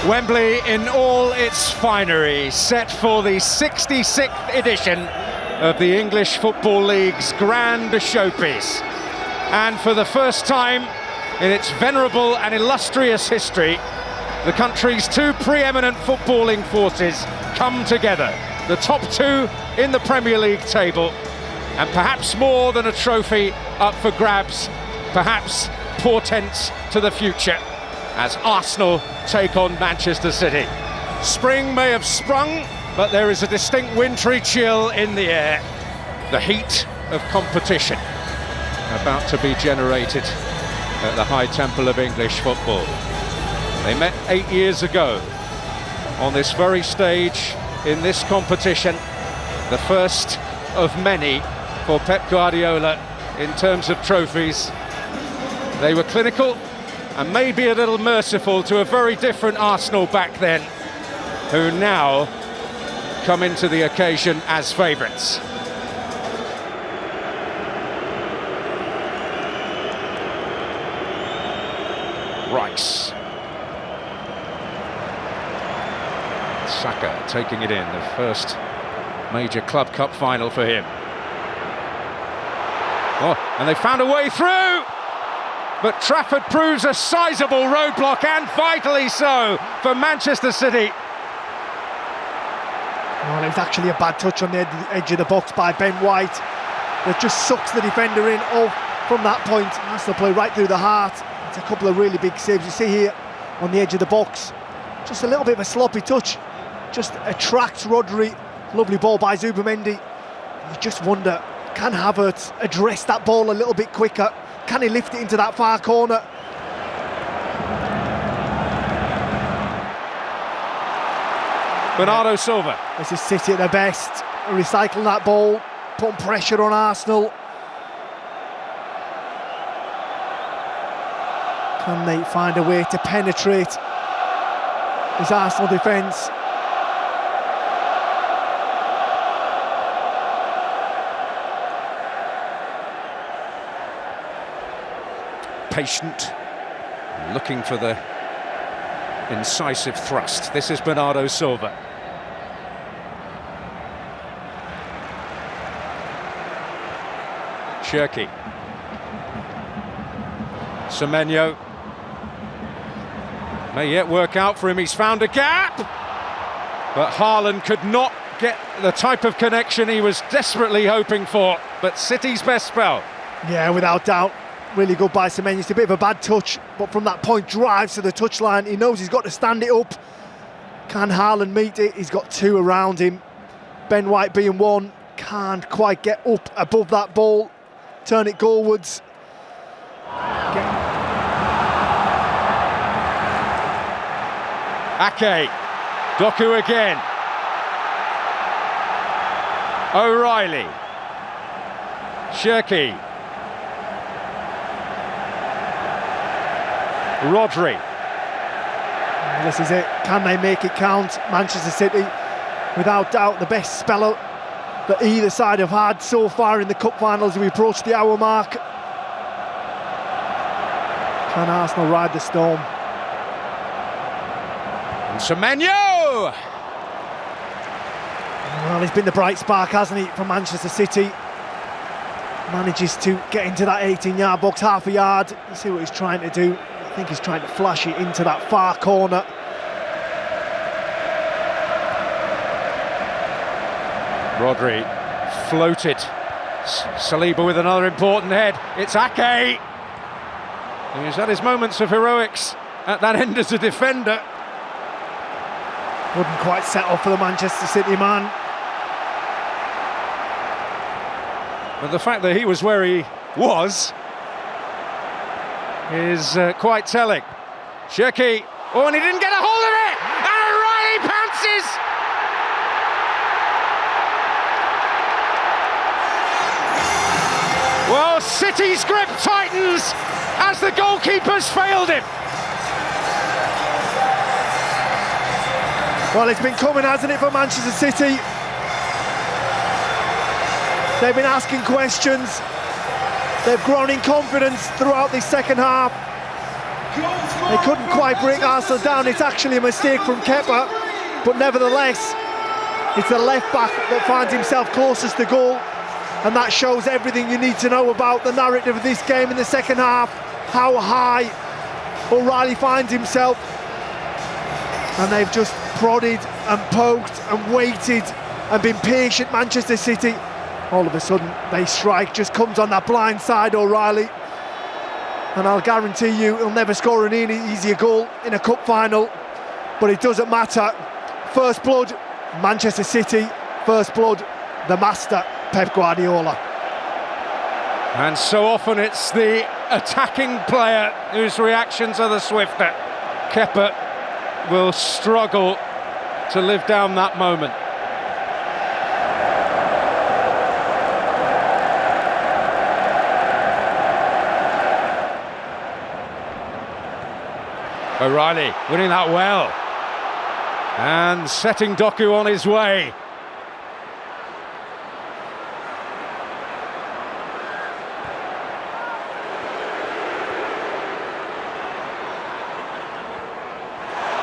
Wembley in all its finery, set for the 66th edition of the English Football League's grand showpiece. And for the first time in its venerable and illustrious history, the country's two preeminent footballing forces come together. The top two in the Premier League table, and perhaps more than a trophy up for grabs, perhaps portents to the future, as Arsenal take on Manchester City. Spring may have sprung, but there is a distinct wintry chill in the air. The heat of competition about to be generated at the high temple of English football. They met 8 years ago on this very stage in this competition, the first of many for Pep Guardiola in terms of trophies. They were clinical and maybe a little merciful to a very different Arsenal back then, who now come into the occasion as favourites. Rice. Saka taking it in, the first major Club Cup final for him. Oh, and they found a way through! But Trafford proves a sizable roadblock, and vitally so, for Manchester City. Well, it was actually a bad touch on the edge of the box by Ben White. That just sucks the defender in. Oh, from that point, Arsenal play right through the heart. It's a couple of really big saves. You see here on the edge of the box, just a little bit of a sloppy touch. Just attracts Rodri. Lovely ball by Zubimendi. You just wonder, can Havertz address that ball a little bit quicker? Can he lift it into that far corner? Bernardo Silva. This is City at their best, recycling that ball, putting pressure on Arsenal. Can they find a way to penetrate this Arsenal defence? Patient, looking for the incisive thrust. This is Bernardo Silva. Cherki. Semenyo. May yet work out for him, he's found a gap! But Haaland could not get the type of connection he was desperately hoping for. But City's best spell. Yeah, without doubt. Really good by Semenyo. It's a bit of a bad touch, but from that point drives to the touchline. He knows he's got to stand it up. Can Haaland meet it? He's got two around him. Ben White being one, can't quite get up above that ball. Turn it goalwards. Ake. Doku again. O'Reilly. Cherki. Rodri. This is it. Can they make it count? Manchester City, without doubt, the best speller that either side have had so far in the cup finals as we approach the hour mark. Can Arsenal ride the storm? And Semenyo! Well, he's been the bright spark, hasn't he, for Manchester City. Manages to get into that 18-yard box, half a yard. You see what he's trying to do. I think he's trying to flash it into that far corner. Rodri floated. Saliba with another important head. It's Ake. He's had his moments of heroics at that end as a defender. Wouldn't quite settle for the Manchester City man. But the fact that he was where he was is quite telling. Cherki, oh, and he didn't get a hold of it! And O'Reilly pounces! Well, City's grip tightens as the goalkeeper's failed him. Well, it's been coming, hasn't it, for Manchester City? They've been asking questions. They've grown in confidence throughout this second half. They couldn't quite break Arsenal down. It's actually a mistake from Kepa, but nevertheless, it's the left back that finds himself closest to goal, and that shows everything you need to know about the narrative of this game in the second half, how high O'Reilly finds himself. And they've just prodded and poked and waited and been patient, Manchester City. All of a sudden, they strike, just comes on that blind side, O'Reilly. And I'll guarantee you he'll never score an easier goal in a cup final, but it doesn't matter. First blood, Manchester City. First blood, the master, Pep Guardiola. And so often it's the attacking player whose reactions are the swifter. Kepa will struggle to live down that moment. O'Reilly winning that well and setting Doku on his way.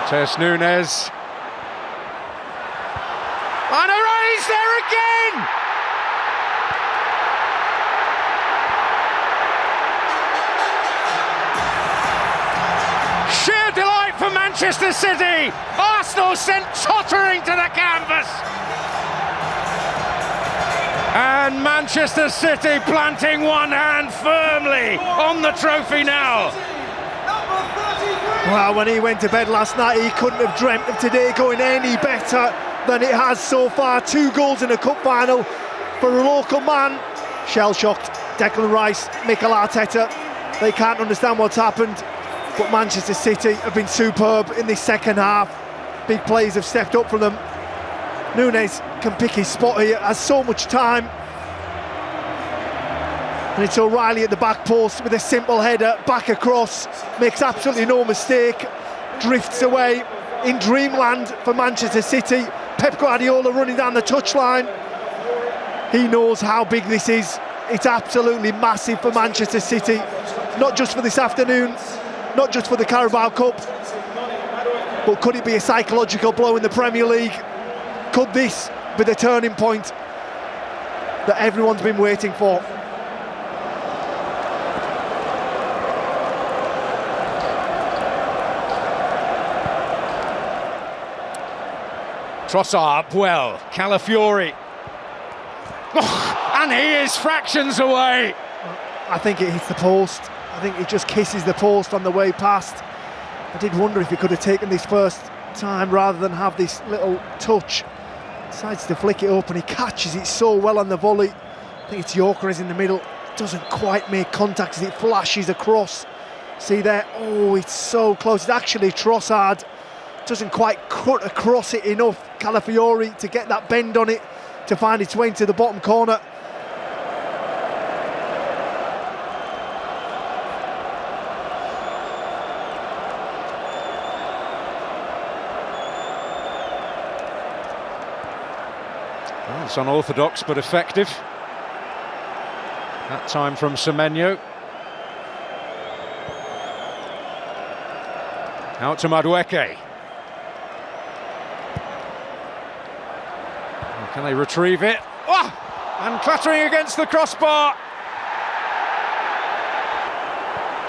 Tess Nunes. And O'Reilly's there again! Sheer delight for Manchester City! Arsenal sent tottering to the canvas! And Manchester City planting one hand firmly on the trophy now. Well, when he went to bed last night, he couldn't have dreamt of today going any better than it has so far. 2 goals in a cup final for a local man. Shell-shocked, Declan Rice, Mikel Arteta. They can't understand what's happened, but Manchester City have been superb in this second half. Big players have stepped up from them. Nunes can pick his spot here, has so much time. And it's O'Reilly at the back post with a simple header, back across, makes absolutely no mistake, drifts away in dreamland for Manchester City. Pep Guardiola running down the touchline. He knows how big this is. It's absolutely massive for Manchester City, not just for this afternoon, not just for the Carabao Cup, but could it be a psychological blow in the Premier League? Could this be the turning point that everyone's been waiting for? Trossard up well, Calafiori. Oh, and he is fractions away. I think it hits the post. I think it just kisses the post on the way past. I did wonder if he could have taken this first time rather than have this little touch. Decides to flick it up and he catches it so well on the volley. I think it's Gyökeres in the middle. Doesn't quite make contact as it flashes across. See there? Oh, it's so close. It's actually Trossard. Doesn't quite cut across it enough, Calafiori, to get that bend on it to find its way into the bottom corner. Well, it's unorthodox but effective. That time from Semenyo. Out to Madueke. Can they retrieve it? Oh! And clattering against the crossbar.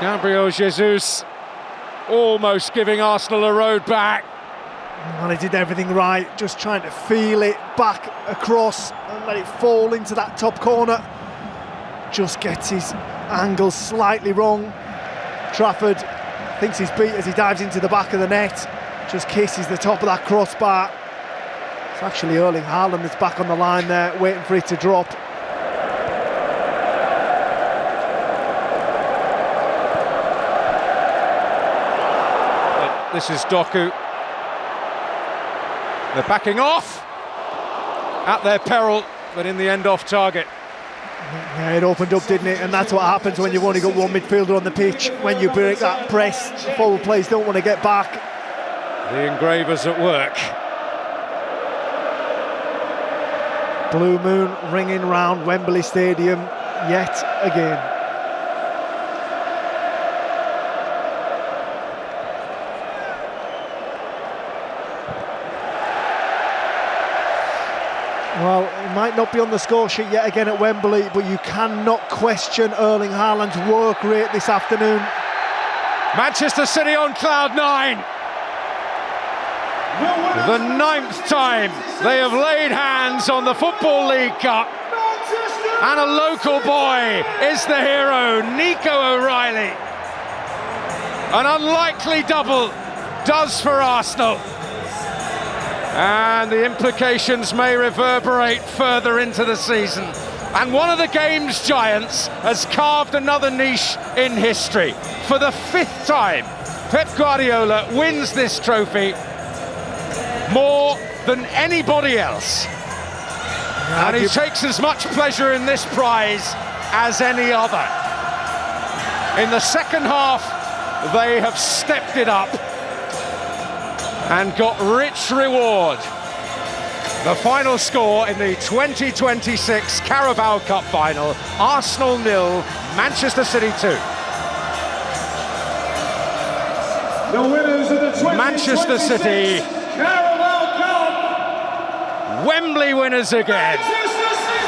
Gabriel Jesus almost giving Arsenal a road back. And he did everything right, just trying to feel it back across and let it fall into that top corner. Just gets his angle slightly wrong. Trafford thinks he's beat as he dives into the back of the net. Just kisses the top of that crossbar. It's actually Erling Haaland that's back on the line there, waiting for it to drop. This is Doku. They're backing off at their peril, but in the end off target. Yeah, it opened up, didn't it? And that's what happens when you've only got one midfielder on the pitch. When you break that press, the forward players don't want to get back. The engravers at work. Blue moon ringing round Wembley Stadium yet again. Well, it might not be on the score sheet yet again at Wembley, but you cannot question Erling Haaland's work rate this afternoon. Manchester City on cloud nine. The 9th time they have laid hands on the Football League Cup. And a local boy is the hero, Nico O'Reilly. An unlikely double does for Arsenal. And the implications may reverberate further into the season. And one of the game's giants has carved another niche in history. For the 5th time, Pep Guardiola wins this trophy more than anybody else. And he takes as much pleasure in this prize as any other. In the second half, they have stepped it up and got rich reward. The final score in the 2026 Carabao Cup final, Arsenal 0, Manchester City 2. The winners of the 2026 Manchester City, Carabao Cup. Wembley winners again. Manchester City!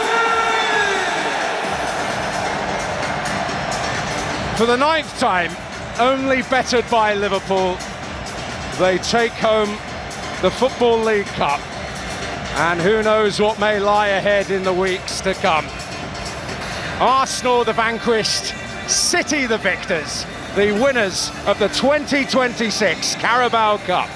For the 9th time, only bettered by Liverpool, they take home the Football League Cup. And who knows what may lie ahead in the weeks to come. Arsenal the vanquished, City the victors, the winners of the 2026 Carabao Cup.